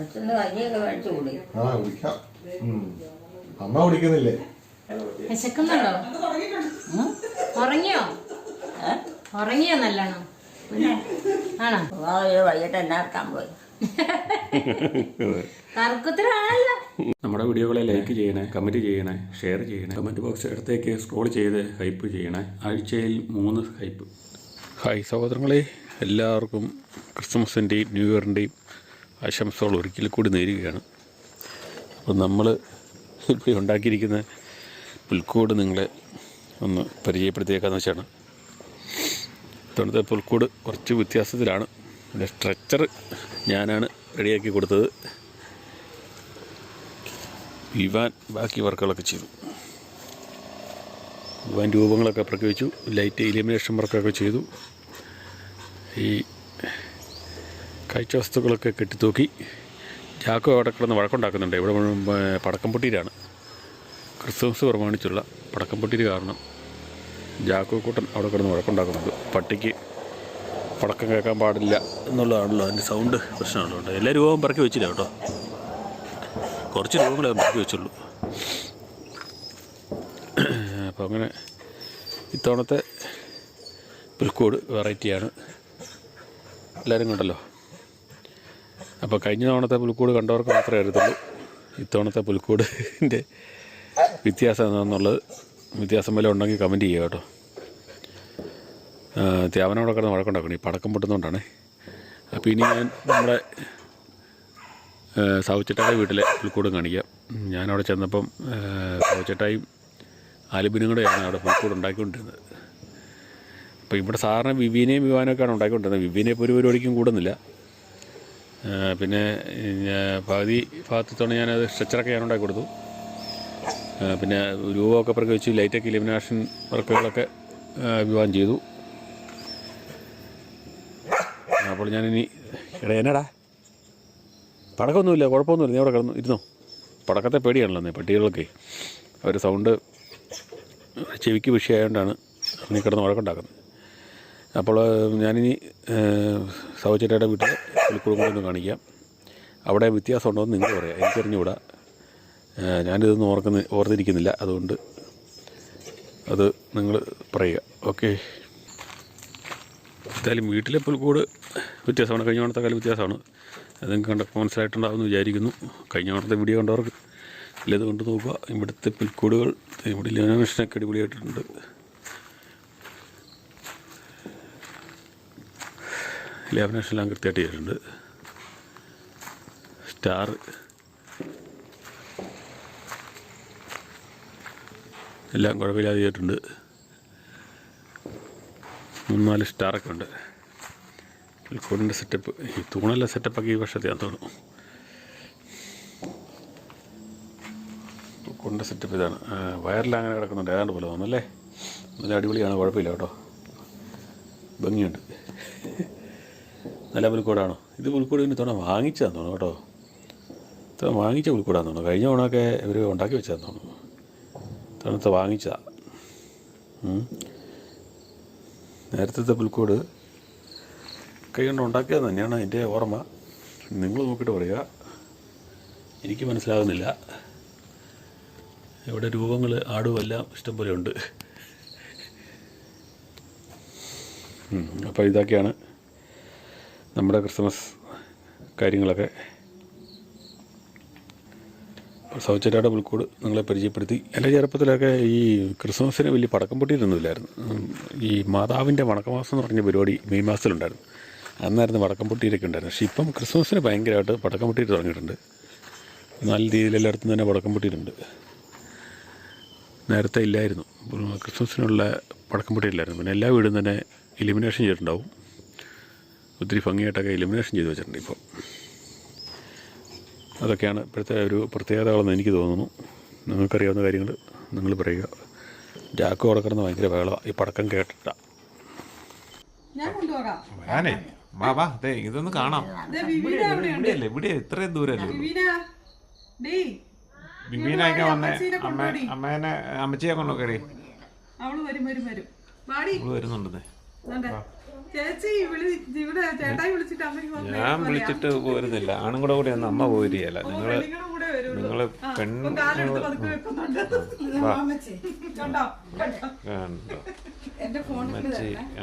അച്ഛന് കഞ്ഞിയൊക്കെ മേടിച്ചു കൂടി. കുടിക്കാം. അമ്മ കുടിക്കുന്നില്ലേ? വിശക്കുന്നുണ്ടോ? ഉറങ്ങിയോ? ഉറങ്ങിയോ നല്ലോണം? ആണോ? വൈകിട്ട് എന്നാക്കാൻ പോയി. തർക്കത്തിലാണല്ലോ. നമ്മുടെ വീഡിയോകളെ ലൈക്ക് ചെയ്യണേ, കമൻറ്റ് ചെയ്യണേ, ഷെയർ ചെയ്യണേ, കമൻറ്റ് ബോക്സ് ഇടത്തേക്ക് സ്ക്രോൾ ചെയ്ത് ഹൈപ്പ് ചെയ്യണേ. ആഴ്ചയിൽ 3 ഹൈപ്പ്. ഹായ് സഹോദരങ്ങളെ, എല്ലാവർക്കും ക്രിസ്മസിൻ്റെയും ന്യൂ ഇയറിൻ്റെയും ആശംസകൾ ഒരിക്കൽ കൂടി നേരുകയാണ്. അപ്പോൾ നമ്മൾ ഇപ്പോൾ ഉണ്ടാക്കിയിരിക്കുന്ന പുൽക്കൂട് നിങ്ങളെ ഒന്ന് പരിചയപ്പെടുത്തിയേക്കാന്ന് വെച്ചാണ്. ഇത്തവണത്തെ പുൽക്കൂട് കുറച്ച് വ്യത്യാസത്തിലാണ്. അതിൻ്റെ സ്ട്രക്ചർ ഞാനാണ് റെഡിയാക്കി കൊടുത്തത്. വിവാൻ ബാക്കി വർക്കുകളൊക്കെ ചെയ്തു. വിവാൻ രൂപങ്ങളൊക്കെ പ്രയോഗിച്ചു. ലൈറ്റ് ഇലിമിനേഷൻ വർക്കൊക്കെ ചെയ്തു. ഈ കാഴ്ച വസ്തുക്കളൊക്കെ കെട്ടിത്തൂക്കി. ജാക്കോ അവിടെ കിടന്ന് വഴക്കുണ്ടാക്കുന്നുണ്ട്. ഇവിടെ പടക്കം പൊട്ടിയിലാണ്. ക്രിസ്മസ് പ്രമാണിച്ചുള്ള പടക്കം പൊട്ടിയിൽ കാരണം ജാക്കോ കൂട്ടൻ അവിടെ കിടന്ന് വഴക്കുണ്ടാക്കുന്നുണ്ട്. പട്ടിക്ക് പടക്കം കേൾക്കാൻ പാടില്ല എന്നുള്ളതാണല്ലോ അതിൻ്റെ സൗണ്ട് പ്രശ്നമുള്ളതുകൊണ്ട്. എല്ലാ രൂപവും പറക്കി വെച്ചില്ല കേട്ടോ, കുറച്ച് രൂപങ്ങളെ പറക്കി വെച്ചുള്ളൂ. അപ്പോൾ അങ്ങനെ ഇത്തവണത്തെ പുൽക്കൂട് വെറൈറ്റിയാണ്. എല്ലാവരും കണ്ടല്ലോ. അപ്പോൾ കഴിഞ്ഞ തവണത്തെ പുൽക്കൂട് കണ്ടവർക്ക് മാത്രമേ അറിയത്തുള്ളൂ ഇത്തവണത്തെ പുൽക്കൂടിൻ്റെ വ്യത്യാസം എന്താണെന്നുള്ളത്. വ്യത്യാസം വല്ല ഉണ്ടെങ്കിൽ കമൻറ്റ് ചെയ്യുക കേട്ടോ. ത്യാവനോടെ കിടന്ന് വഴക്കുണ്ടാക്കണം ഈ പടക്കം പൊട്ടുന്നതുകൊണ്ടാണ്. അപ്പോൾ ഇനി ഞാൻ നമ്മുടെ സാവുച്ചേട്ടായുടെ വീട്ടിലെ പുൽക്കൂടും കാണിക്കാം. ഞാനവിടെ ചെന്നപ്പം സാവുച്ചേട്ടായും ആലിബിനും കൂടെയാണ് അവിടെ പുൽക്കൂട് ഉണ്ടാക്കിക്കൊണ്ടിരുന്നത്. അപ്പോൾ ഇവിടെ സാറിന് വിവീനെയും വിവാനൊക്കെയാണ് ഉണ്ടാക്കിക്കൊണ്ടിരുന്നത്. വിവീനെ ഇപ്പോൾ ഒരു പരിപാടിക്കും കൂടുന്നില്ല. പിന്നെ പകുതി ഭാഗത്തോടെ ഞാനത് സ്ട്രെച്ചറൊക്കെ ഞാൻ ഉണ്ടാക്കി കൊടുത്തു. പിന്നെ രൂപമൊക്കെ പ്രയോഗിച്ച് ലൈറ്റൊക്കെ ഇലിമിനേഷൻ വർക്കുകളൊക്കെ വിവാഹം ചെയ്തു. അപ്പോൾ ഞാനിനി എന്നടാ പടക്കമൊന്നുമില്ല, കുഴപ്പമൊന്നുമില്ല, നീ അവിടെ കിടന്നു ഇരുന്നോ. പടക്കത്തെ പേടിയാണല്ലോ പട്ടികളൊക്കെ. അവർ സൗണ്ട് ചെവിക്ക് വിഷയമായതുകൊണ്ടാണ് നീ കിടന്ന് വഴക്കുണ്ടാക്കുന്നത്. അപ്പോൾ ഞാനിനി സൗചേട്ടയുടെ വീട്ടിൽ പുൽക്കൂടും കൂടെ ഒന്ന് കാണിക്കാം. അവിടെ വ്യത്യാസം ഉണ്ടോ എന്ന് നിങ്ങൾ പറയാം. എനിക്കറിഞ്ഞുകൂടാ, ഞാനിതൊന്നും ഓർത്തിരിക്കുന്നില്ല. അതുകൊണ്ട് അത് നിങ്ങൾ പറയുക. ഓക്കെ. എന്തായാലും വീട്ടിലെ പുൽക്കൂട് വ്യത്യാസമാണ്. കഴിഞ്ഞ തവണത്തെ കാലം വ്യത്യാസമാണ്. അത് നിങ്ങൾക്ക് കണ്ടപ്പോൾ മനസ്സിലായിട്ടുണ്ടാകുമെന്ന് വിചാരിക്കുന്നു. കഴിഞ്ഞ തവണത്തെ വീഡിയോ കണ്ടവർക്ക് ഇല്ലത് കൊണ്ട് നോക്കുക. ഇവിടുത്തെ പുൽക്കൂടുകൾ ഇവിടെ ലിമിനേഷനൊക്കെ അടിപൊളിയായിട്ടുണ്ട്. ലാമിനേഷനെല്ലാം കൃത്യമായിട്ട് ചെയ്തിട്ടുണ്ട്. സ്റ്റാർ എല്ലാം കുഴപ്പമില്ലാതെ ചെയ്തിട്ടുണ്ട്. 3-4 സ്റ്റാറൊക്കെ ഉണ്ട്. പുൽക്കൂടിൻ്റെ സെറ്റപ്പ് ഈ തൂണെല്ലാം സെറ്റപ്പാക്കി ഈ വർഷത്തെയാന്ന് തോന്നുന്നു. പുൽക്കൂടിൻ്റെ സെറ്റപ്പ് ഇതാണ്. വയറെല്ലാം അങ്ങനെ കിടക്കുന്നുണ്ട്. ഏതാണ്ട് പോലെ തോന്നുന്നല്ലേ. നല്ല അടിപൊളിയാണ്, കുഴപ്പമില്ല കേട്ടോ, ഭംഗിയുണ്ട്. നല്ല പുൽക്കൂടാണോ ഇത്? പുൽക്കൂട് പിന്നെ തോന്നാൻ വാങ്ങിച്ചതാന്ന് തോന്നുന്നു കേട്ടോ. ഇത്ര വാങ്ങിച്ച പുൽക്കൂടാന്ന് തോന്നുന്നു. കഴിഞ്ഞ ഓണമൊക്കെ ഇവർ ഉണ്ടാക്കി വെച്ചതാന്ന് തോന്നുന്നു. തണുത്ത വാങ്ങിച്ചതാണ്. നേരത്തെ പുൽക്കൂട് കൈ കൊണ്ട് ഉണ്ടാക്കിയത് തന്നെയാണ് എൻ്റെ ഓർമ്മ. നിങ്ങൾ നോക്കിയിട്ട് പറയുക, എനിക്ക് മനസ്സിലാകുന്നില്ല. ഇവിടെ രൂപങ്ങൾ ആടും എല്ലാം ഇഷ്ടംപോലെ ഉണ്ട്. അപ്പോൾ ഇതൊക്കെയാണ് നമ്മുടെ ക്രിസ്മസ് കാര്യങ്ങളൊക്കെ. സൗചേട്ടയുടെ പുൽക്കൂട് നിങ്ങളെ പരിചയപ്പെടുത്തി. എൻ്റെ ചെറുപ്പത്തിലൊക്കെ ഈ ക്രിസ്മസിന് വലിയ പടക്കം പൊട്ടിയിട്ടൊന്നുമില്ലായിരുന്നു. ഈ മാതാവിൻ്റെ വണക്കമാസം എന്ന് പറഞ്ഞ പരിപാടി മെയ് മാസത്തിലുണ്ടായിരുന്നു. അന്നായിരുന്നു പടക്കം പൊട്ടിയിട്ടൊക്കെ ഉണ്ടായിരുന്നു. പക്ഷേ ഇപ്പം ക്രിസ്മസിന് ഭയങ്കരമായിട്ട് പടക്കം പൊട്ടിയിട്ട് തുടങ്ങിയിട്ടുണ്ട്. നല്ല രീതിയിൽ എല്ലായിടത്തും തന്നെ പടക്കം പൊട്ടിയിട്ടുണ്ട്. നേരത്തെ ഇല്ലായിരുന്നു. ക്രിസ്മസിനുള്ള പടക്കം പൊട്ടിയില്ലായിരുന്നു. പിന്നെ എല്ലാ വീടും തന്നെ ഇലിമിനേഷൻ ചെയ്തിട്ടുണ്ടാവും. ഒത്തിരി ഭംഗിയായിട്ടൊക്കെ ഇലിമിനേഷൻ ചെയ്ത് വെച്ചിട്ടുണ്ട് ഇപ്പം. അതൊക്കെയാണ് ഇപ്പോഴത്തെ ഒരു പ്രത്യേകതകളെന്ന് എനിക്ക് തോന്നുന്നു. നിങ്ങൾക്കറിയാവുന്ന കാര്യങ്ങൾ നിങ്ങൾ പറയുക. ജാക്കോ അവിടെ കിടന്ന് ഭയങ്കര ബഹളമാണ് ഈ പടക്കം കേട്ടിട്ട. ഞാനേ വാ അതെ ഇതൊന്ന് കാണാം. ഇവിടെയല്ലേ, ഇവിടെ ഇത്രയും ദൂരല്ലേ. ബിബീനൊക്കെ വന്നേ. അമ്മേനെ അമ്മച്ചിയെ കൊണ്ടൊക്കെ വരുന്നുണ്ടെന്നേ. ഞാൻ വിളിച്ചിട്ട് പോരുന്നില്ല. ആണും കൂടെ കൂടി ഒന്നും അമ്മ പോരുകയല്ല. നിങ്ങള് പെണ്ണുങ്ങൾ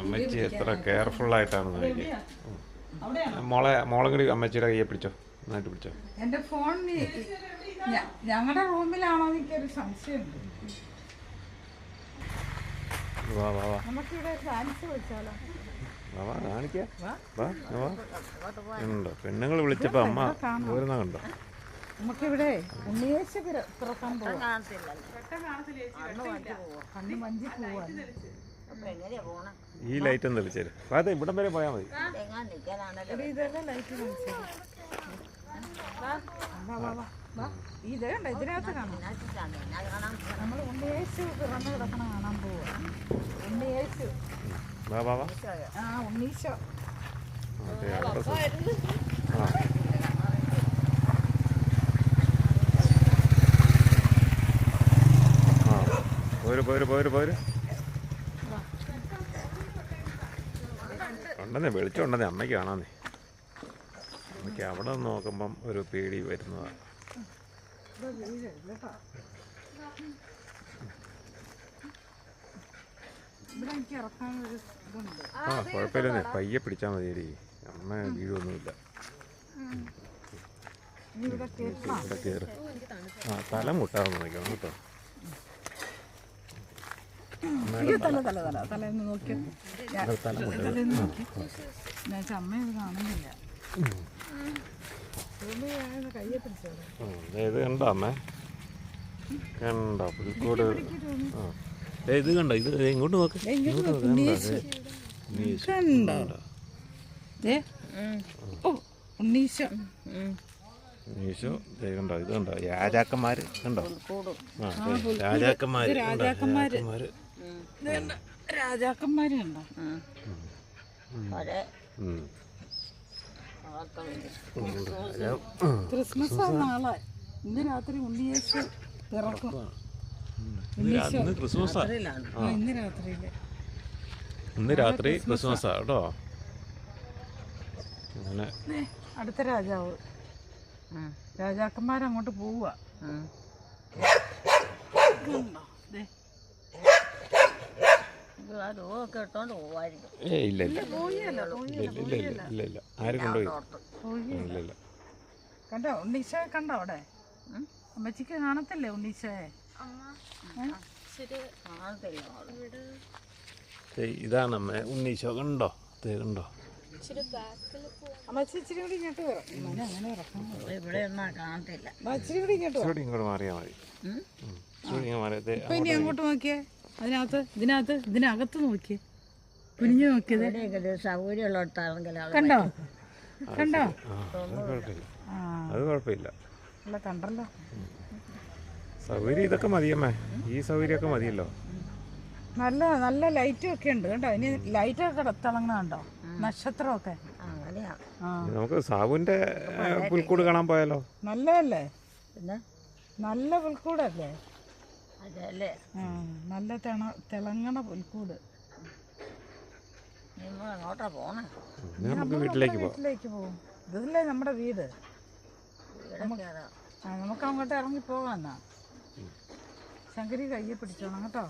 അമ്മച്ചി എത്ര കെയർഫുൾ ആയിട്ടാണ് നോക്കിയത്. മോളെ കൂടി അമ്മച്ചിയുടെ കയ്യെ പിടിച്ചോ, നന്നായിട്ട് പിടിച്ചോ. എന്റെ ഫോൺ ഞങ്ങളുടെ റൂമിലാണോ എനിക്കൊരു സംശയമുണ്ട്. വാ വാ വാ നമുക്കിവിടെ ഡാൻസ് വെച്ചാലോ? വാ കാണിക്കാ. വാ വാ. ഉണ്ടോ പെണ്ണുങ്ങൾ വിളിച്ചപ്പോ അമ്മ പോരുന്ന കണ്ടോ? നമുക്കിവിടെ ഉണ്ണിയേശു തുറക്കാൻ പോവാം. കണ്ണു മഞ്ചി പോവാ. ഈ ലൈറ്റ് ഒന്ന് തെളിച്ചേര്. അതെ ഇവിടം വരെ പോയാൽ മതി. ഇതെല്ലാം ലൈറ്റ് ഇതേണ്ട ഇതിനകത്ത് കാണാം. നമ്മൾ ഉണ്ണിയേശു തുറന്നു കിടക്കണ കാണാൻ പോവാ. ഉണ്ണിയേശു ഉണ്ണീശോ. പോര് ഉണ്ടെന്നേ വെളിച്ചം ഉണ്ടെന്നേ അമ്മയ്ക്ക് കാണാന്നേ. അമ്മയ്ക്ക് അവിടെ നിന്ന് നോക്കുമ്പം ഒരു പേടി വരുന്നതാണ്. കുഴപ്പമില്ലെന്നേ, പയ്യെ പിടിച്ചാൽ മതി. അമ്മ വീഴൊന്നുമില്ല. ഇവിടെ കയറി തല മുട്ടാതെ നോക്കണം കേട്ടോ. ഇത് കണ്ടോ അമ്മ? കണ്ടോ പുൽക്കൂട്? ഇത് കണ്ടോ? ഇത് ഇങ്ങോട്ട് നോക്ക്. ഉണ്ണീശോ ഈശോ കണ്ടോ? ഇത് കണ്ടോ? രാജാക്കന്മാര് കണ്ടോ? രാജാക്കന്മാര് രാജാക്കന്മാരുണ്ടോ? ക്രിസ്മസ് നാളെ. ഇന്ന് രാത്രി ഉണ്ണിയേശു പിറക്കും. ക്രിസ്മസാ. ഇന്ന് രാത്രി ക്രിസ്മസാ കേട്ടോ. അങ്ങനെ അടുത്ത രാജാവ്. രാജാക്കന്മാരങ്ങോട്ട് പോവുക. ഇല്ല ആരും കൊണ്ടുപോയി. ഇല്ല കണ്ടോ ഉണ്ണീശോയെ? കണ്ടോ അവിടെ? അമ്മച്ചിക്ക് കാണത്തില്ലേ ഉണ്ണീശോയെ? ഇതാണ് അമ്മ ഉണ്ണീശോ. കണ്ടോ? കണ്ടോ? അമ്മച്ചി ഇച്ചിരി കൂടി ഇങ്ങോട്ട് വരാം. അങ്ങനെ ഇങ്ങോട്ട് മാറിയാൽ മതി. ഇനി അങ്ങോട്ട് നോക്കിയേ. ഇതിനകത്ത് നോക്കിയേ. കുനിഞ്ഞു നോക്കിയത് കണ്ടോ? അത് കുഴപ്പമില്ല. കണ്ടല്ലോ. സൗകര്യം ഇതൊക്കെ മതിയമ്മേ. ഈ സൗകര്യമൊക്കെ മതിയല്ലോ. നല്ല ലൈറ്റും ഒക്കെ ഉണ്ട് കേട്ടോ. ഇനി ലൈറ്റൊക്കെ തിളങ്ങണ കണ്ടോ? നക്ഷത്രമൊക്കെ. നമുക്ക് സാബുവിന്റെ പുൽക്കൂട് കാണാൻ പോയാലോ? നല്ലതല്ലേ? നല്ല പുൽക്കൂടല്ലേ? നല്ല തിളങ്ങണ പുൽക്കൂട്. നമുക്ക് വീട്ടിലേക്ക് പോകും. ഇതല്ലേ നമ്മുടെ വീട്. നമുക്ക് അങ്ങോട്ട് ഇറങ്ങി പോകാന്നാ. ശങ്കരി കയ്യെ പിടിച്ചോണം കേട്ടോ.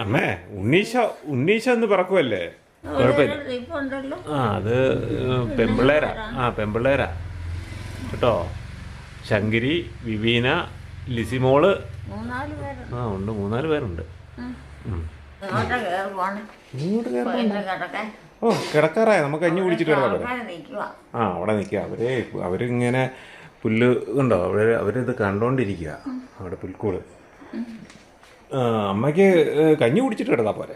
അമ്മേ ഉണ്ണീശോ എന്ന് പറക്കുമല്ലേ? കുഴപ്പമില്ല. അത് പെമ്പിള്ളേരാ കേട്ടോ. ശങ്കരി, വിവീന, ലിസിമോള്. ഉണ്ട്. 3-4 പേരുണ്ട്. ഓ കിടക്കാറായ. നമുക്ക് കഞ്ഞി കുടിച്ചിട്ട് കിടക്കാം. അവിടെ നിൽക്കുക. അവരിങ്ങനെ പുല്ല് കണ്ടോ? അവരിത് കണ്ടോണ്ടിരിക്കുക അവിടെ പുൽക്കൂട്. അമ്മയ്ക്ക് കഞ്ഞി കുടിച്ചിട്ട് കിടന്നാ പോരെ?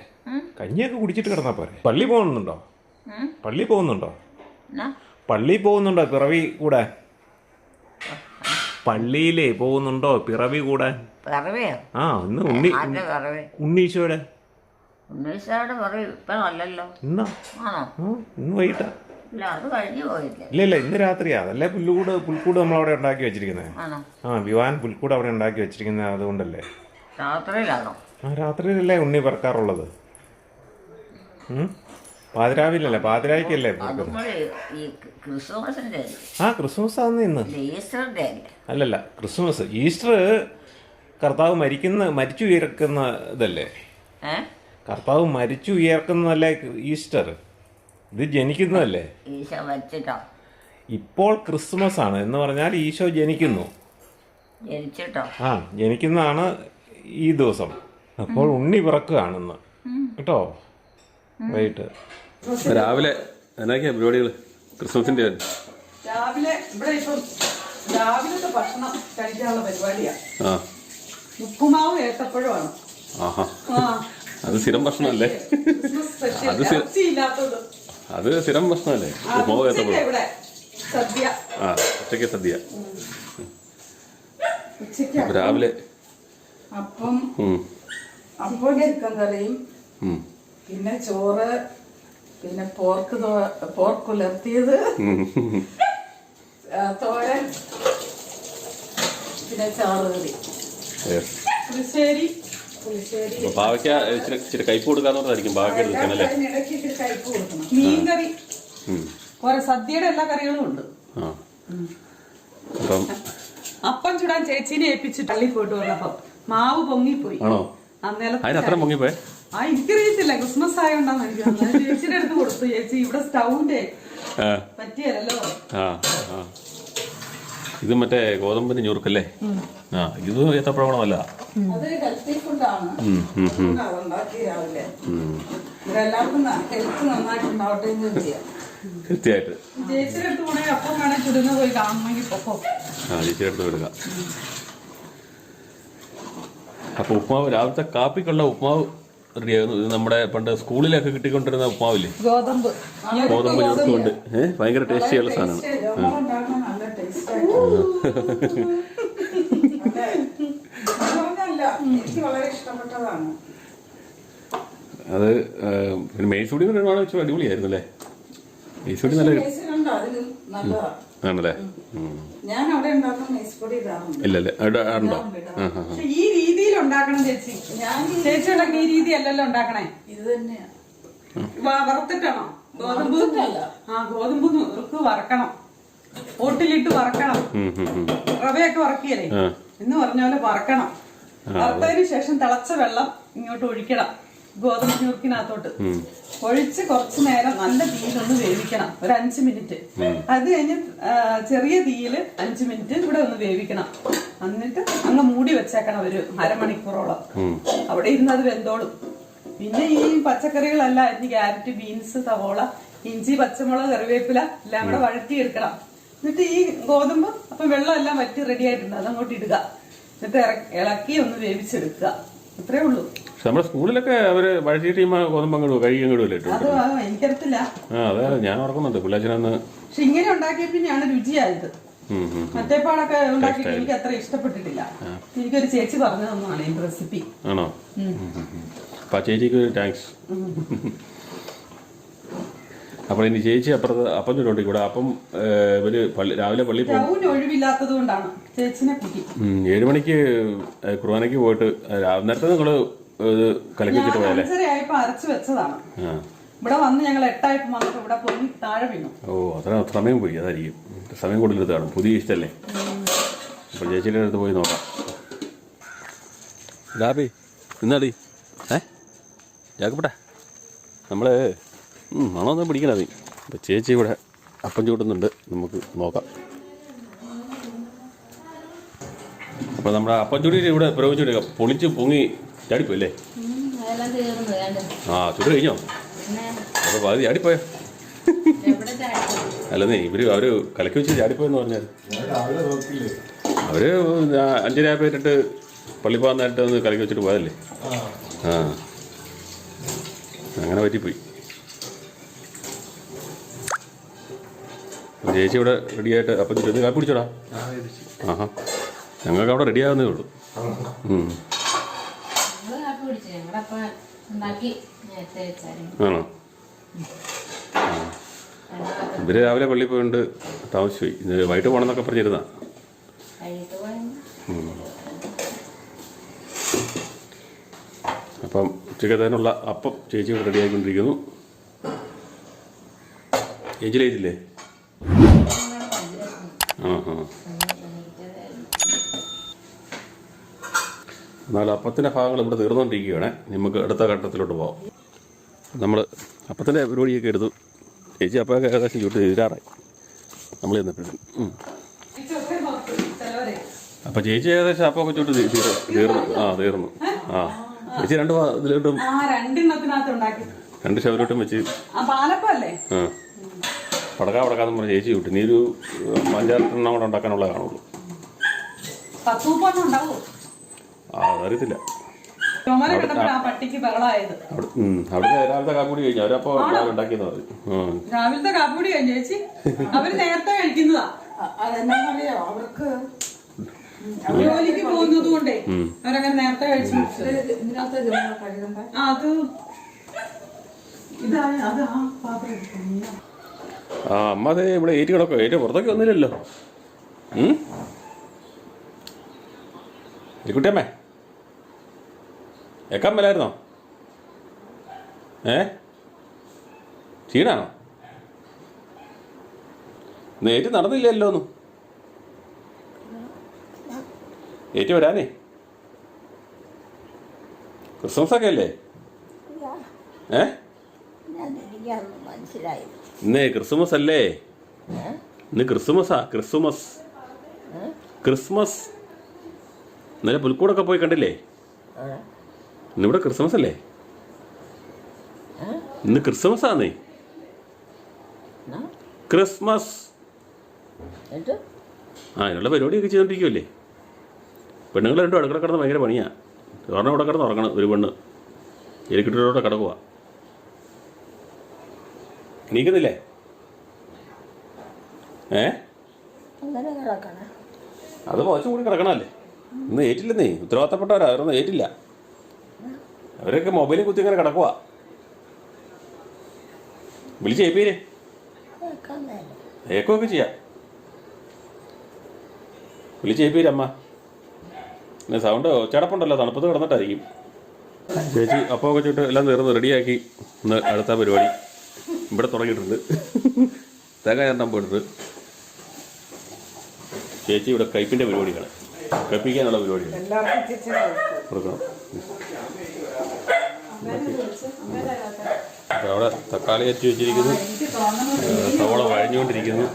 കഞ്ഞിയൊക്കെ കുടിച്ചിട്ട് കിടന്നാ പോരെ? പള്ളി പോകുന്നുണ്ടോ? പള്ളി പോകുന്നുണ്ടോ പിറവി കൂടാൻ? പള്ളിയിലേ പോകുന്നുണ്ടോ പിറവി കൂടാൻ? ഇന്ന് ഉണ്ണീശോയുടെ പിറവി ഇപ്പഴല്ലോ. ഇന്ന് വൈകിട്ടാ. ഇല്ല അത് കഴിഞ്ഞു പോയില്ലേ. ഇല്ല ഇന്ന് രാത്രിയാ. അതല്ലേ പുൽക്കൂട് നമ്മളവിടെ ഉണ്ടാക്കി വെച്ചിരിക്കുന്നത്. ആണോ? ആ വിവാൻ പുൽക്കൂട് അവിടെ ഉണ്ടാക്കി വെച്ചിരിക്കുന്നത് അതുകൊണ്ടല്ലേ. രാത്രിയിലാണോ? ആ രാത്രിയിലല്ലേ ഉണ്ണി പറക്കാറുള്ളത്. പാതിരാവിലല്ലേ, പാതിരായ്ക്കല്ലേ പറക്കുന്നത്. അതുപോലെ ഈ ക്രിസ്മസിന്റെ ആ ക്രിസ്മസ് ആണെന്ന് ഇന്ന്. ഈസ്റ്ററിന്റെ അല്ലേ? അല്ലല്ല ക്രിസ്മസ്. ഈസ്റ്റർ കർത്താവ് മരിച്ചു ഉയർക്കുന്ന ഇതല്ലേ. കർത്താവ് മരിച്ചു ഉയർക്കുന്നതല്ലേ ഈസ്റ്റർ. ഇത് ജനിക്കുന്നതല്ലേ. ഈശോ മരിച്ചിട്ടോ? ഇപ്പോൾ ക്രിസ്മസ് ആണ് എന്ന് പറഞ്ഞാൽ ഈശോ ജനിക്കുന്നു. ജനിച്ചിട്ടോ? ആ ജനിക്കുന്നതാണ് ഈ ദിവസം. അപ്പോൾ ഉണ്ണി പിറക്കുകയാണെന്ന് കേട്ടോ. വൈകിട്ട് രാവിലെ എന്നൊക്കെയാ പരിപാടികൾ ക്രിസ്മസിന്റെ? രാവിലെ ഇവിടെ ഇപ്പം രാവിലത്തെ ഭക്ഷണം കഴിക്കാനുള്ള പരിപാടിയാണ്. ഉപ്പുമാവ് ഏത്തപ്പഴമാണ്. ആഹാ, അത് സ്ഥിരം ഭക്ഷണമല്ലേ? അത് സ്ഥിരം ഭക്ഷണമല്ലേ ഉപ്പുമാവ് ഏത്തപ്പഴം? ഇവിടെ സദ്യ. ആ ഉച്ചയ്ക്ക് സദ്യ. രാവിലെ അപ്പം ചിക്കൻ കറിയും പിന്നെ ചോറ് പിന്നെ പോർക്ക് ഉലർത്തിയത് തോരൻ പിന്നെ ചാറ് കറി പുളിശ്ശേരി. പാവയ്ക്ക ഇച്ചിരി കയ്പ് കൊടുക്കാന്നുള്ളതായിരിക്കും. പാവയ്ക്ക എടുക്കണല്ലേ? ഇടയ്ക്ക് ഇച്ചിരി കയ്പ് കൊടുക്കണം. മീൻകറി, സദ്യയുടെ എല്ലാ കറികളും ഉണ്ട്. അപ്പം ചുടാൻ ചേച്ചീനെ ഏൽപ്പിച്ച് പള്ളി പോയിട്ട് വന്നപ്പം മാവ് പൊങ്ങിപ്പോയി. ആണോ? അതിനത്ര പൊങ്ങിപ്പോയെ? ആ എനിക്കറിയത്തില്ല, ക്രിസ്മസ് ആയോണ്ടാന്ന് എനിക്ക്. ചേച്ചിയുടെ അടുത്ത് കൊടുത്തു. ചേച്ചി ഇവിടെ സ്റ്റൗവിന്റെ പറ്റിയല്ലോ. ഇത് മറ്റേ ഗോതമ്പിന് ഞുറുക്കല്ലേ? ആ ഇത് ഏത്തപ്പഴമല്ല. അത് ഹെൽത്തി ഫുഡാണ്. അതുണ്ടാക്കി രാവിലെ എല്ലാവർക്കും ഹെൽത്ത് നന്നായിട്ടുണ്ടാവട്ടെ എന്ന് ചെയ്യാം. കൃത്യമായിട്ട് ചേച്ചിയുടെ അടുത്ത് കൂടെ അപ്പം വേണേ ചുടുന്ന പോയി കാണുമെങ്കിൽ പൊപ്പം. ആ ചേച്ചിയുടെ അടുത്ത് വിടുക. അപ്പൊ ഉപ്മാവ് രാവിലത്തെ കാപ്പിക്കുള്ള ഉപ്മാവ് റെഡിയാകുന്നു. ഇത് നമ്മുടെ പണ്ട് സ്കൂളിലൊക്കെ കിട്ടിക്കൊണ്ടിരുന്ന ഉപ്മാവില്ലേ, ഗോതമ്പ് ഞുറുക്കുകൊണ്ട്. ഭയങ്കര ടേസ്റ്റിയുള്ള സാധനമാണ്. എനിക്ക് വളരെ ഇഷ്ടപ്പെട്ടതാണ് അത്. പിന്നെ മെയ്സൂടി പറയുവാണ് വെച്ചാൽ അടിപൊളിയായിരുന്നു അല്ലേ? മെയ്സൂടി നല്ല ആണല്ലേ? ഞാൻ അവിടെ ഇല്ലല്ലേ? ഉണ്ടോ? ഈ രീതിയിൽ ഉണ്ടാക്കണം ചേച്ചി. ചേച്ചി ഉണ്ടാക്കുന്ന ഈ രീതി അല്ലല്ലോ ഉണ്ടാക്കണേ. ഇത് തന്നെയാ. വറുത്തിട്ടാണോ? ഗോതമ്പ് നുറുക്ക് വറക്കണം, ഓട്ടിലിട്ട് വറക്കണം. റവയൊക്കെ വറക്കിയല്ലേ എന്ന് പറഞ്ഞ പോലെ വറക്കണം. വറുത്തതിന് ശേഷം തിളച്ച വെള്ളം ഇങ്ങോട്ട് ഒഴിക്കണം. ഗോതമ്പ് ഞുറുക്കിനകത്തോട്ട് ഒഴിച്ച് കുറച്ചു നേരം നല്ല തീയിലൊന്ന് വേവിക്കണം, ഒരു 5 മിനിറ്റ്. അത് കഴിഞ്ഞ് ചെറിയ തീയില് 5 മിനിറ്റ് ഇവിടെ ഒന്ന് വേവിക്കണം. എന്നിട്ട് അങ്ങ് മൂടി വെച്ചേക്കണം ഒരു അരമണിക്കൂറോളം. അവിടെ ഇരുന്ന് അത് വെന്തോളും. പിന്നെ ഈ പച്ചക്കറികളെല്ലാം അരിഞ്ഞ് ക്യാരറ്റ്, ബീൻസ്, സവോള, ഇഞ്ചി, പച്ചമുളക്, കറിവേപ്പില എല്ലാം കൂടെ വഴറ്റിയെടുക്കണം. എന്നിട്ട് ഈ ഗോതമ്പ് അപ്പം വെള്ളം എല്ലാം വറ്റി റെഡി ആയിട്ടുണ്ട്, അതങ്ങോട്ട് ഇടുക. എന്നിട്ട് ഇളക്കി ഒന്ന് വേവിച്ചെടുക്കുക. അത്രേ ഉള്ളൂ. നമ്മുടെ സ്കൂളിലൊക്കെ അവര് വഴറ്റിയിട്ട് ഗോതമ്പ് അങ്ങോട്ട് കഴുകിയിടുമല്ലേ? അത് എനിക്കറിയത്തില്ല. അതെ ഞാൻ ഓർക്കുന്നുണ്ട് പിള്ളേച്ചനന്ന്. പക്ഷെ ഇങ്ങനെ ഉണ്ടാക്കിയ പിന്നെയാണ് രുചിയായത്. മറ്റേപ്പാടൊക്കെ ഉണ്ടാക്കിയിട്ട് എനിക്ക് അത്ര ഇഷ്ടപ്പെട്ടിട്ടില്ല. എനിക്കൊരു ചേച്ചി പറഞ്ഞു തന്നതാണ് ഈ റെസിപ്പി. ആണോ? അപ്പൊ ചേച്ചിക്ക് താങ്ക്സ്. അപ്പോൾ ഇനി ചേച്ചി അപ്പുറത്ത് അപ്പം ചുരുണ്ട്. ഇവിടെ അപ്പം ഇവര് രാവിലെ പള്ളി പോകും. ഒഴിവില്ലാത്തത് കൊണ്ടാണ് ചേച്ചിനെ കൂട്ടി 7 മണിക്ക് കുർബാനയ്ക്ക് പോയിട്ട് നേരത്തെ നിങ്ങള് കലക്കി വെച്ചിട്ട് പോയാലേ? അരച്ചു വെച്ചതാണ്. ഇവിടെ വന്ന് ഞങ്ങൾ 8 വന്നപ്പോ ഇവിടെ പോയി താഴെ വീണു. ഓ അത്ര സമയം പോയി. അതായിരിക്കും സമയം കൂടുതലെടുത്താണ്. പുതിയ ഇഷ്ടല്ലേ? അപ്പൊ ചേച്ചിയുടെ അടുത്ത് പോയി നോക്കാം. ലാബി നിന്നാടി. ജാക്കപ്പെട്ടെ നമ്മള് മണമൊന്നും പിടിക്കണ നീ. അപ്പം ചേച്ചി ഇവിടെ അപ്പം ചൂടുന്നുണ്ട്, നമുക്ക് നോക്കാം. അപ്പോൾ നമ്മുടെ അപ്പം ചൂടി ഇവിടെ പ്രയോഗിച്ചെടുക്കാം. പൊളിച്ച് പൊങ്ങി ചാടിപ്പോയല്ലേ? ആ ചുട് കഴിഞ്ഞോ? അപ്പോൾ പകുതി ചാടിപ്പോയോ? അല്ലെന്നേ അവര് കലക്കി വെച്ച് ചാടിപ്പോയെന്ന് പറഞ്ഞാൽ അവര് 5:30 ആയപ്പോയിട്ട് പള്ളി പോകാൻ നേരിട്ട് ഒന്ന് കലക്കി വെച്ചിട്ട് പോയതല്ലേ? ആ അങ്ങനെ പറ്റിപ്പോയി. ചേച്ചി ഇവിടെ റെഡിയായിട്ട് അപ്പം ചുരുന്ന് കാപ്പി പിടിച്ചോടാ. ആഹാ ഞങ്ങൾക്ക് അവിടെ റെഡിയാകുന്നേ ഉള്ളൂ. ആണോ? ഇവര് രാവിലെ പള്ളിയിൽ പോയിട്ട് താമസിച്ചുപോയി. ഇന്ന് വൈകിട്ട് പോകണമെന്നൊക്കെ പറഞ്ഞിരുന്ന. അപ്പം ഉച്ചക്കത്തേനുള്ള അപ്പം ചേച്ചി ഇവിടെ റെഡിയാക്കിക്കൊണ്ടിരിക്കുന്നു. ചേച്ചി ലേറ്റില്ലേ? എന്നാൽ അപ്പത്തിൻ്റെ ഭാഗങ്ങൾ ഇവിടെ തീർന്നുകൊണ്ടിരിക്കുകയാണ്. നമുക്ക് അടുത്ത ഘട്ടത്തിലോട്ട് പോകാം. നമ്മൾ അപ്പത്തിൻ്റെ പരിപാടിയൊക്കെ എടുത്തു. ചേച്ചി അപ്പൊക്കെ ഏകദേശം ചുട്ട് തീരാറായി നമ്മൾ ചെന്നപ്പോഴും. അപ്പം ചേച്ചി ഏകദേശം അപ്പൊക്കെ ചുട്ട് തീർന്നു. ചേച്ചി ഇതിലോട്ടും 2 ശവരോട്ടും വെച്ച് പടക്കാന്ന് പറഞ്ഞ ചേച്ചി ചുട്ട്. ഇനി ഒരു 5-6 കൂടെ ഉണ്ടാക്കാനുള്ള കാണുള്ളൂ. അതറിയത്തില്ല. അവിടുത്തെ രാവിലത്തെ കാപ്പൂടി കഴിഞ്ഞു. അവരപ്പോ ഉണ്ടാക്കിയെന്ന് പറഞ്ഞു. രാവിലത്തെ കാപ്പൂടി കഴിഞ്ഞു ചേച്ചി. അവര് നേരത്തെ കഴിക്കുന്നതാ. അവർക്ക് ജോലിക്ക് പോകുന്നത് കൊണ്ടേ അവരങ്ങനെ നേരത്തെ കഴിച്ചു. അത് അമ്മ അതെ ഇവിടെ ഏറ്റ് കിടക്കോ? ഏറ്റ് പുറത്തൊക്കെ ഒന്നുമില്ലല്ലോ. കുട്ടിയമ്മേ ഏക്കാൻ മേലായിരുന്നോ? ക്ഷീണാണോ? നേറ്റ് നടന്നില്ലല്ലോ ഒന്നും. ഏറ്റ് വരാനേ ക്രിസ്മസ് ഒക്കെ അല്ലേ? ഇന്നേ ക്രിസ്മസ് അല്ലേ? ഇന്ന് ക്രിസ്മസാ. ക്രിസ്മസ് ഇന്നലെ പുൽക്കൂടൊക്കെ പോയി കണ്ടില്ലേ? ഇന്നിവിടെ ക്രിസ്മസ് അല്ലേ? ഇന്ന് ക്രിസ്മസാന്നേ. ക്രിസ്മസ് അതിനുള്ള പരിപാടിയൊക്കെ ചെയ്തോണ്ടിരിക്കുമല്ലേ. പെണ്ണുങ്ങൾ രണ്ടും അടുക്കള കിടന്ന് ഭയങ്കര പണിയാ. ഒരെണ്ണം ഇവിടെ കിടന്ന് ഉറങ്ങണം. ഒരു പെണ്ണ് എലിക്കിട്ടോടെ കിടക്കുക. എണീക്കുന്നില്ലേ? അത് മോശം കൂടി കിടക്കണല്ലേ. ഇന്ന് ഏറ്റില്ലെന്നേ. ഉത്തരവാദിത്തപ്പെട്ടവരാ. അവരൊന്നും ഏറ്റില്ല. അവരൊക്കെ മൊബൈലിൽ കുത്തി ഇങ്ങനെ കിടക്കുക. വിളിച്ച് ഏപ്പീരെ ഏക്കമൊക്കെ ചെയ്യാം. വിളിച്ച് ഏപ്പീരമ്മ. പിന്നെ സൗണ്ട് ചടപ്പുണ്ടല്ലോ. തണുപ്പത്ത് കിടന്നിട്ടായിരിക്കും. ചേച്ചി അപ്പമൊക്കെ ചുട്ട് എല്ലാം തീർന്ന് റെഡിയാക്കി. ഇന്ന് അടുത്ത പരിപാടി ഇവിടെ തുടങ്ങിയിട്ടുണ്ട്. തേങ്ങ ചേർത്താൻ പോയിട്ടുണ്ട്. ചേച്ചി ഇവിടെ കയ്പിൻ്റെ പരിപാടിയാണ്. കയ്പ്പിക്കാനുള്ള പരിപാടിയാണ്. കൊടുക്കണം. അവിടെ തക്കാളി അരച്ച് വെച്ചിരിക്കുന്നു. സവോള വഴഞ്ഞുകൊണ്ടിരിക്കുന്നു.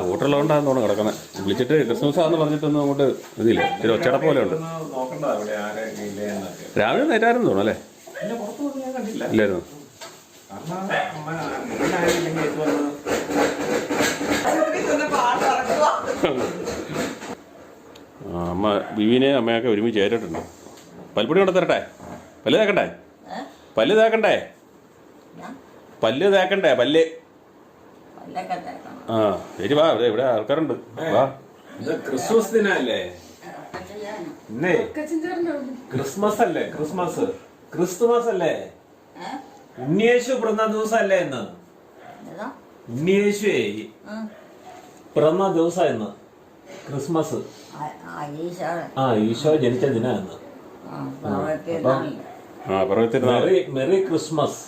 കൂട്ടുള്ളതുകൊണ്ടാണെന്ന് തോന്നുന്നു കിടക്കുന്നത്. വിളിച്ചിട്ട് ക്രിസ്മസ് ആണെന്ന് പറഞ്ഞിട്ടൊന്നും അങ്ങോട്ട് ഇതില്ല. ഒരു ഒച്ചടപ്പ് പോലെ ഉണ്ട്. രാവിലെ നേറ്റായിരുന്നു തോന്നുന്നു അല്ലേ? ഇല്ലായിരുന്നു. അമ്മ ബിബിനെ അമ്മയൊക്കെ ഒരുമിച്ച് ചേരിട്ടുണ്ട്. പൽപ്പൊടി കൊണ്ട് തരട്ടെ? പല്ല് തേക്കണ്ടേ? പല്ല് തേക്കണ്ടേ? പല്ല് ചേച്ചി വാ. ഇവിടെ ആൾക്കാരുണ്ട്. വാ. ക്രിസ്മസ് ദിനല്ലേ? ഇന്നേ ക്രിസ്മസ് അല്ലേ? ക്രിസ്തുമസ് അല്ലേ? ഉണ്ണിയേശു പിറന്ന ദിവസം അല്ലേ ഇന്ന്? ഉണ്ണിയേശുവേ പിറന്ന ദിവസം ഇന്ന് ക്രിസ്മസ്. ഈശോ ജനിച്ച ദിനം ഇന്ന്. Merry Christmas.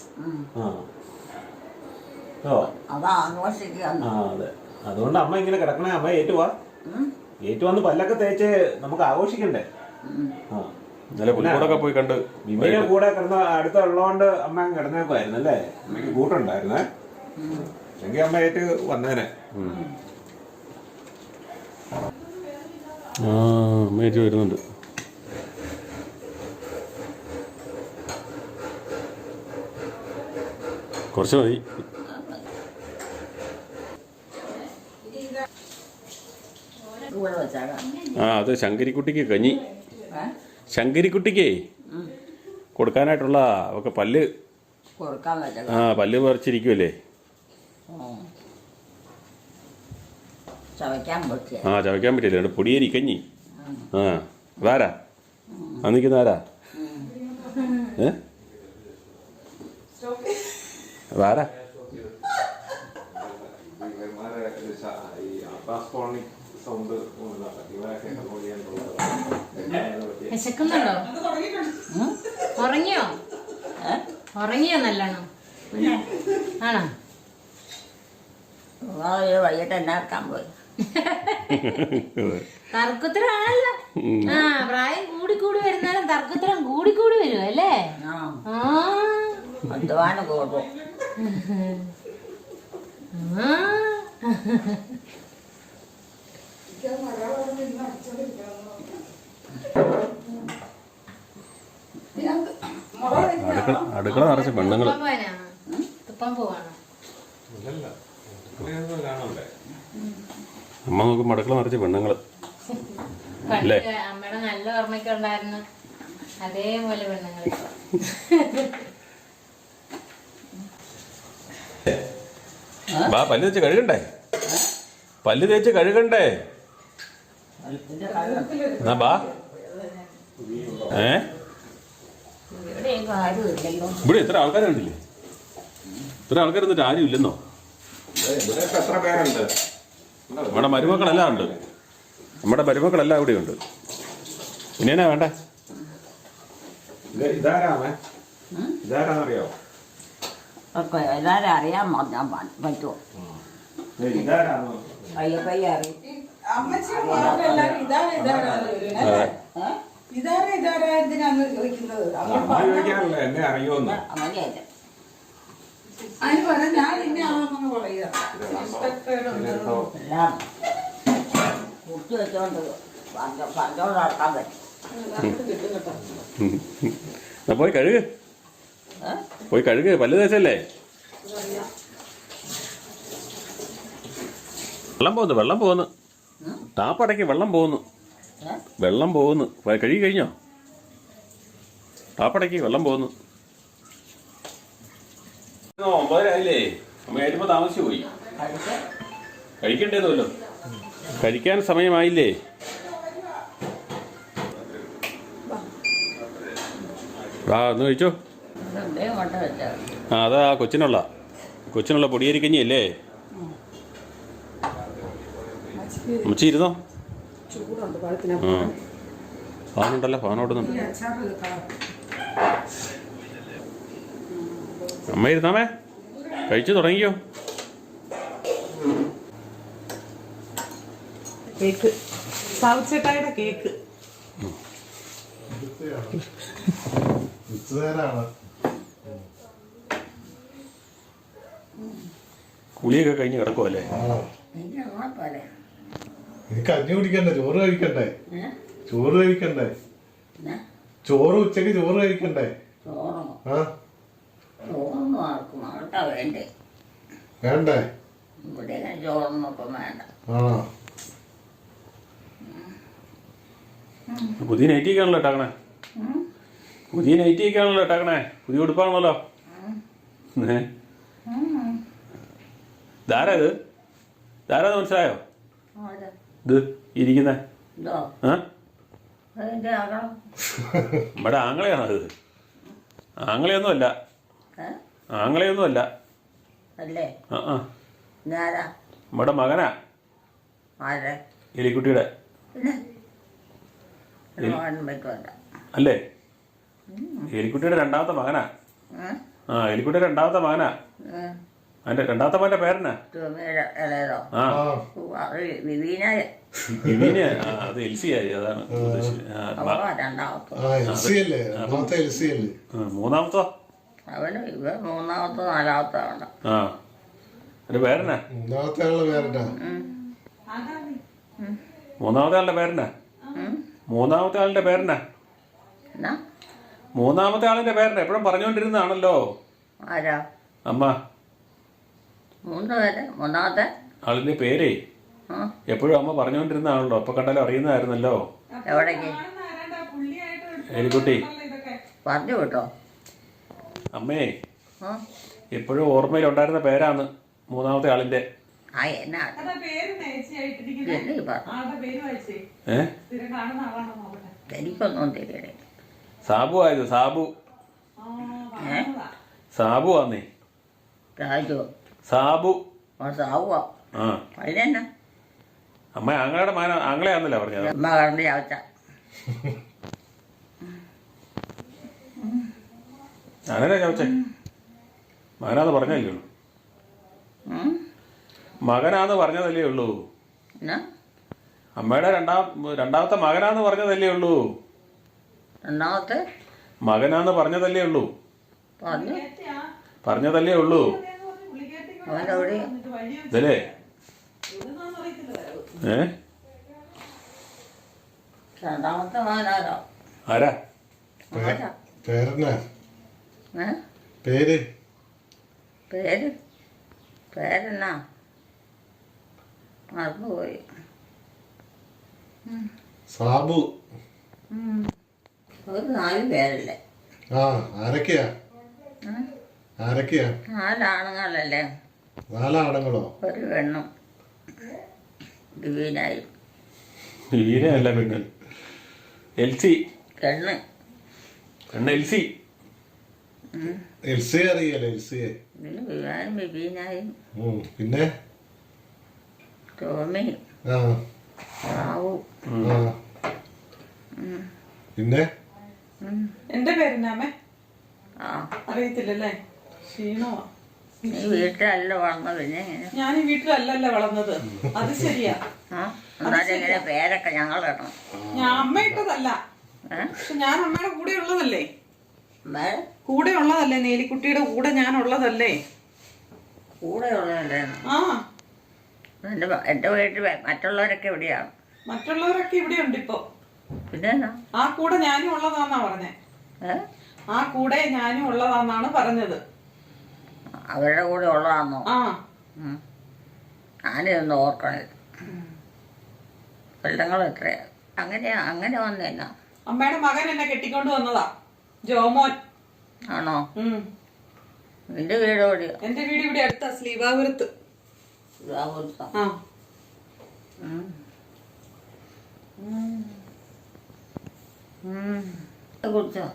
അതെ. അതുകൊണ്ട് അമ്മ ഇങ്ങനെ കിടക്കണേ. അമ്മ ഏറ്റുവന്ന് പല്ലൊക്കെ തേച്ച് നമുക്ക് ആഘോഷിക്കണ്ടേ? പോയി കണ്ട് വിമയുടെ കൂടെ കിടന്ന അടുത്തുള്ളതുകൊണ്ട് അമ്മ കിടന്നേക്കുമായിരുന്നു അല്ലേ? അമ്മയ്ക്ക് കൂട്ടുണ്ടായിരുന്നേ. എങ്കിൽ അമ്മ ഏറ്റ് വന്നേനെ. അമ്മയേറ്റ് വരുന്നുണ്ട്. കുറച്ച് മതി. അത് ശങ്കരിക്കുട്ടിക്ക് കഞ്ഞി. ശങ്കരിക്കുട്ടിക്കേ കൊടുക്കാനായിട്ടുള്ള അവക്ക് പല്ല് പല്ല് പറിച്ചിരിക്കുമല്ലേ. ചവയ്ക്കാൻ പറ്റില്ല. പൊടിയേരി കഞ്ഞി. അതാരാ നിൽക്കുന്ന? ആരാ? അതാരാ? വിശക്കുന്നുണ്ടോ? ഉറങ്ങിയോ? ഉറങ്ങിയോ നല്ലോണം? ആണോ? വൈകിട്ട് എന്നാക്കാൻ പോയി. തർക്കുത്തരാണല്ലോ. ആ, പ്രായം കൂടി വരുന്നാലും തർക്കുത്തരം കൂടി വരും അല്ലേ? ആ, അധ്വാനം കൂടും. അടുക്കള നിറച്ച് പെണ്ണുങ്ങൾ. തുപ്പാൻ പോവാണോ? അമ്മ നോക്കുമ്പോ അടുക്കള നിറച്ച് പെണ്ണുങ്ങള്. പണ്ട് അമ്മയുടെ നല്ല ഓർമ്മയ്ക്ക് ഉണ്ടായിരുന്നു അതേപോലെ പെണ്ണുങ്ങൾ. ബാ, പല്ല് തേച്ച് കഴുകണ്ടേ? പല്ല് തേച്ച് കഴുകണ്ടേ? എന്നാ ബാ. ഇവിടെ എത്ര ആൾക്കാർ കണ്ടില്ലേ? ഇത്ര ആൾക്കാർ എന്നിട്ട് ആരും ഇല്ലെന്നോ? എത്ര പേരുണ്ട്? നമ്മുടെ മരുമക്കളെല്ലാം ഉണ്ട്. നമ്മുടെ മരുമക്കളെല്ലാം ഇവിടെ ഉണ്ട്. പിന്നെ എന്നാ വേണ്ടേ? ഇതാരാമേ? ഇതാരാന്നറിയാവോ? എല്ലാവരും അറിയാൻ പറ്റുമോ? ഇതാരാന്നോ? പയ്യെ അറിയും. അമ്മച്ചിയും എല്ലാവരും ഇതാരാ എന്തിനാന്ന് ചോദിക്കുന്നത്. അമ്മ ചോദിക്കാറില്ല എന്നെ അറിയുമെന്ന്. അങ്ങനെയല്ല. അതിന് പറയാം ഞാൻ ഇന്ന ആളെന്ന് പറയുക. എല്ലാം കുട്ടി വെച്ചോണ്ട് പറഞ്ഞോണ്ട് നടക്കാൻ പറ്റും. പോയി കഴുക്. പോയി കഴുക്. പല്ല് തേച്ചല്ലേ? വെള്ളം പോകുന്നു. ടാപ്പടയ്ക്ക് വെള്ളം പോകുന്നു. കഴുകി കഴിഞ്ഞോ? ടാപ്പടയ്ക്ക് വെള്ളം പോകുന്നു. 9:30 ആയില്ലേ? അമ്മ കഴിയുമ്പോ താമസിച്ചു പോയി. കഴിക്കണ്ടേന്നല്ലോ. കഴിക്കാൻ സമയമായില്ലേ? ഒന്ന് കഴിച്ചോ. ആ, അതാ കൊച്ചിനുള്ള പൊടിയരിക്കഞ്ഞിയല്ലേ? അമ്മച്ചി ഇരുന്നോ. ഫാനുണ്ടല്ലോ, ഫാൻ ഓടുന്നുണ്ട്. അമ്മ ഇരുന്നാമേ. കഴിച്ചു തുടങ്ങിയോ? കേക്ക്, സാവുച്ചേട്ടായുടെ കേക്ക്. കുളിയൊക്കെ കഴിഞ്ഞ് കിടക്കുമല്ലേ? കഞ്ഞി കുടിക്കണ്ടേ? ചോറ് കഴിക്കണ്ടേ? ചോറ് ഉച്ചക്ക് ചോറ് കഴിക്കണ്ടേ? വേണ്ടേ? ചോറൊന്നും വേണ്ട. പുതിയ നൈറ്റിയൊക്കെയാണല്ലോ ഇട്ടാക്കണേ. പുതിയ ഉടുപ്പാണല്ലോ. ധാരാത് മനസ്സിലായോ? ഇത് ഇരിക്കുന്നേ നമ്മുടെ ആങ്ങളെയാണോ? അത് ആങ്ങളെയൊന്നുമല്ല. നമ്മുടെ മകനാ, എലിക്കുട്ടിയുടെ. അല്ലേ? എലിക്കുട്ടിയുടെ രണ്ടാമത്തെ മകനാ. എലിക്കുട്ടിയുടെ രണ്ടാമത്തെ മകനാ. അതിന്റെ രണ്ടാമത്തെ മകന്റെ പേരെന്നാ? അത് എൽസിയായി. അതാണ് മൂന്നാമത്തോ? മൂന്നാമത്തെ നാലാമത്തെ അതിന്റെ പേരെന്നാ? മൂന്നാമത്തെ ആളുടെ പേരെന്നാ? മൂന്നാമത്തെ ആളുടെ പേരെന്നാ? എപ്പോഴും പറഞ്ഞുകൊണ്ടിരുന്നതാണല്ലോ അമ്മ. മൂന്നാമത്തെ ആളിന്റെ പേരേ എപ്പോഴും അമ്മ പറഞ്ഞുകൊണ്ടിരുന്നതാണല്ലോ. അപ്പൊ കണ്ടാലും അറിയുന്നതായിരുന്നല്ലോ. എവിടേക്ക് എലിക്കുട്ടി പറഞ്ഞു കേട്ടോ. അമ്മേ എപ്പോഴും ഓർമ്മയിലുണ്ടായിരുന്ന പേരാണ് മൂന്നാമത്തെ ആളിന്റെ. എനിക്കൊന്നും തിരിയണേ. സാബു ആയത്. സാബു ആന്നേ. രാജു സാബു. സാബുവാ. അതിനെന്നാ? അമ്മ ആങ്ങളെയാന്നല്ലേ പറഞ്ഞത്? അമ്മ കറണ്ട് ചാവച്ച. ഞാനല്ലേ ചോദിച്ചേ? മകനാന്ന് പറഞ്ഞതല്ലേ ഉള്ളൂ. മകനാന്ന് പറഞ്ഞതല്ലേ ഉള്ളൂ. എന്നാ അമ്മയുടെ രണ്ടാമത്തെ മകനാന്ന് പറഞ്ഞതല്ലേ ഉള്ളൂ. രണ്ടാമത്തെ മകനാന്ന് പറഞ്ഞതല്ലേ ഉള്ളൂ. പറഞ്ഞതല്ലേ ഉള്ളൂ. അവനെവിടെ? ഇതല്ലേ? രണ്ടാമത്തെ മകനാരോ? ആരാ? പേരെന്നാ? ഏ പേര് പേരെന്നാ മറന്നുപോയി. സാബു. ഒരു 4 പേരല്ലേ? ആ ആരൊക്കെയാ? 4 ആണുങ്ങളല്ലേ? 4 ആണുങ്ങളോ? ഒരു പെണ്ണും ദിവീനായി. വീരല്ല പെണ്ണ് എൽസി. പെണ്ണ് എൽസി. എൽസിയെ അറിയാലോ? എൽസിയെ ഇതിന് വിവാനും ബിബീനായും പിന്നെ ടോമിയും ആ റാവു. ആ പിന്നെ എന്റെ പേരെന്നാമേ ആ അറിയത്തില്ലല്ലേ? ക്ഷീണമാ. നീ വീട്ടിലല്ല വളർന്നത്, പിന്നെ എങ്ങനെ? ഞാൻ ഈ വീട്ടിലല്ലല്ലോ വളർന്നത്. അത് ശരിയാ. ആ എന്നാലും എങ്ങനെ പേരൊക്കെ ഞങ്ങൾ ഇടണം? ഞാൻ അമ്മ ഇട്ടതല്ല, പക്ഷെ ഞാൻ അമ്മയുടെ കൂടെ ഉള്ളതല്ലേ. കൂടെ ഉള്ളതല്ലേ, നേലിക്കുട്ടിയുടെ കൂടെ ഞാൻ ഉള്ളതല്ലേ. കൂടെ ഉള്ളതല്ലേ? ആ എൻ്റെ വീട്ടിൽ മറ്റുള്ളവരൊക്കെ എവിടെയാണ്? മറ്റുള്ളവരൊക്കെ ഇവിടെ ഉണ്ട് ഇപ്പൊ. പിന്നെ ആ കൂടെ ഞാനും ഉള്ളതാന്നാ പറഞ്ഞേ. ആ കൂടെ ഞാനും ഉള്ളതാന്നാണ് പറഞ്ഞത്. അവരുടെ കൂടെ ഉള്ളതാണോ? ആ ഞാനിതൊന്ന് ഓർക്കണേ. കൊല്ലങ്ങൾ എത്രയാ? അങ്ങനെ വന്നേന്നാ? അമ്മയുടെ മകൻ എന്നെ കെട്ടിക്കൊണ്ട് വന്നതാ, ജോമോൻ. ആണോ? നിന്റെ വീട് എവിടെയോ? എന്റെ വീട് ഇവിടെ അടുത്താ, ശ്രീകാകുളത്ത്. ആ കുടിച്ചോ?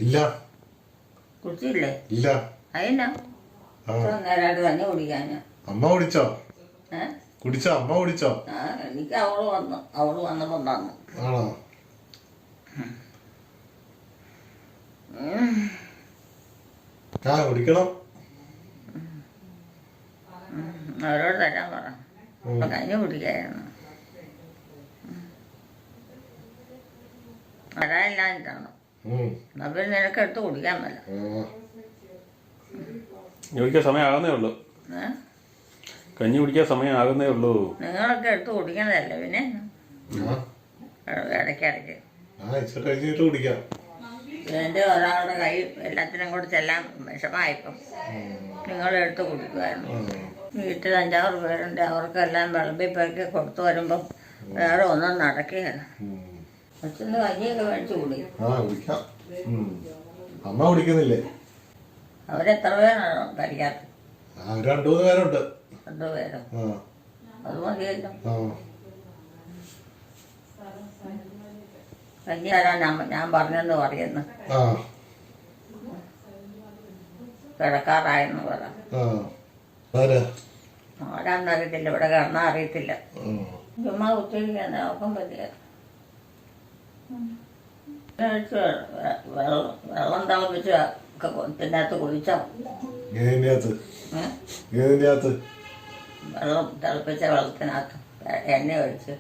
ഇല്ല. കുടിച്ചില്ലേ? ഇല്ല. അതിനാ നേരായിട്ട് തന്നെ കുടിക്കാനാ? അമ്മ കുടിച്ചോ? കുടിച്ചോ? അമ്മ കുടിച്ചോ? എനിക്ക് അവള് വന്നപ്പോ തന്നു. ആണോ? ആ കുടിക്കണം. അവരോട് തരാൻ പറ. അപ്പൊ കഞ്ഞി കുടിക്കായിരുന്നു. വരാനില്ലാഞ്ഞിട്ടാണോ? എന്നാ പിന്നെ നിനക്ക് എടുത്ത് കുടിക്കാൻ പറ്റില്ല. കുടിക്കാൻ സമയമാകുന്നേ ഉള്ളൂ. കഞ്ഞി കുടിക്കാൻ സമയമാകുന്നേ ഉള്ളൂ. നിങ്ങളൊക്കെ എടുത്ത് കുടിക്കണതല്ലേ പിന്നെ ഇടയ്ക്കിടയ്ക്ക്. എൻ്റെ ഒരാളുടെ കൈ എല്ലാത്തിനും കൂടി ചെല്ലാൻ വിഷമായപ്പം നിങ്ങളെടുത്ത് കുടിക്കുമായിരുന്നു. വീട്ടിൽ 5-6 പേരുണ്ട്, അവർക്കെല്ലാം വിളമ്പിപ്പൊക്കെ കൊടുത്തു വരുമ്പം വേറെ ഒന്നും നടക്കുകയാണ്. അച്ഛൻ്റെ കഞ്ഞിയൊക്കെ മേടിച്ച് കുടിക്കും. അമ്മ കുടിക്കുന്നില്ലേ? അവരെത്ര പേരാണോ കഴിക്കാത്തത്? 2-3 പേരുണ്ട്. 2 പേരോ? അത് മതിയല്ലോ. കഞ്ഞി തരാൻ ഞാൻ പറഞ്ഞെന്ന് പറയുന്നു. കിടക്കാറായെന്ന് പറ. ആരാന്നറിയത്തില്ല, ഇവിടെ കിടന്നാ അറിയത്തില്ല. ചുമ്മാ കുത്തിരിക്കാൻ ഉറക്കം പറ്റിയ. വെള്ളം തിളപ്പിച്ച് ഇതിനകത്ത് കുളിച്ചോ? വെള്ളം തിളപ്പിച്ച വെള്ളത്തിനകത്ത് എണ്ണ ഒഴിച്ച്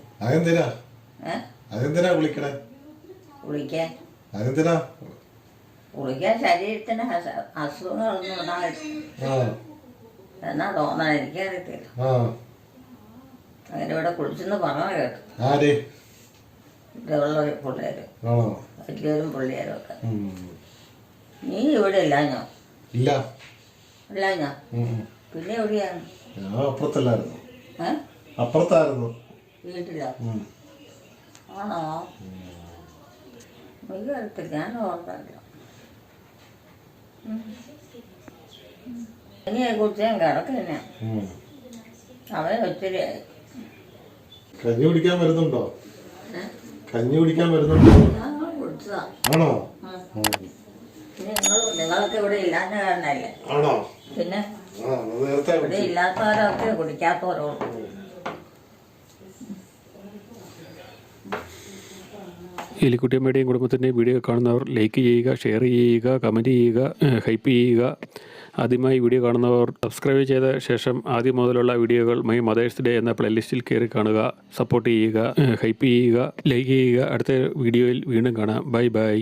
കുളിക്കാൻ ശരീരത്തിന് അസുഖങ്ങളൊന്നും ഉണ്ടായിട്ടില്ല എന്നാ തോന്നാൻ എനിക്കറിയത്തില്ല. അങ്ങനെ ഇവിടെ കുളിച്ചെന്ന് പറഞ്ഞ കേട്ടു. ഇവിടെയുള്ള പിള്ളേര്, വലിയവരും പിള്ളേരും ഒക്കെ. നീ ഇവിടെ ഇല്ലാഞ്ഞോ? ഇല്ലാഞ്ഞോ? പിന്നെ എവിടെയാണ്? അപ്പുറത്തായിരുന്നു. വീട്ടിലോ? ആണോ? എനിക്ക് അറിയത്തില്ല, ഞാൻ ഓർമ്മയില്ല. ഇനിയെ കുറിച്ച് ഞാൻ കിടക്കില്ല. അവനെ ഒത്തിരി കഞ്ഞി കുടിക്കാൻ വരുന്നുണ്ടോ? കഞ്ഞി കുടിക്കാൻ വരുന്നുണ്ടോ? കുടിച്ചതാ. ആണോ? നിങ്ങളൊക്കെ ഇവിടെ ഇല്ലാത്ത കാരണല്ലേ? ആണോ? പിന്നെ ഇവിടെ ഇല്ലാത്തവരൊക്കെ കുടിക്കാത്തവരോ? എലിക്കുട്ടിയമ്മയുടെയും കുടുംബത്തിൻ്റെയും വീഡിയോ കാണുന്നവർ ലൈക്ക് ചെയ്യുക, ഷെയർ ചെയ്യുക, കമൻറ്റ് ചെയ്യുക, ഹൈപ്പ് ചെയ്യുക. ആദ്യമായി വീഡിയോ കാണുന്നവർ സബ്സ്ക്രൈബ് ചെയ്ത ശേഷം ആദ്യം മുതലുള്ള വീഡിയോകൾ മൈ മദേഴ്സ് ഡേ എന്ന പ്ലേലിസ്റ്റിൽ കയറി കാണുക. സപ്പോർട്ട് ചെയ്യുക, ഹൈപ്പ് ചെയ്യുക, ലൈക്ക് ചെയ്യുക. അടുത്ത വീഡിയോയിൽ വീണ്ടും കാണാം. Bye bye.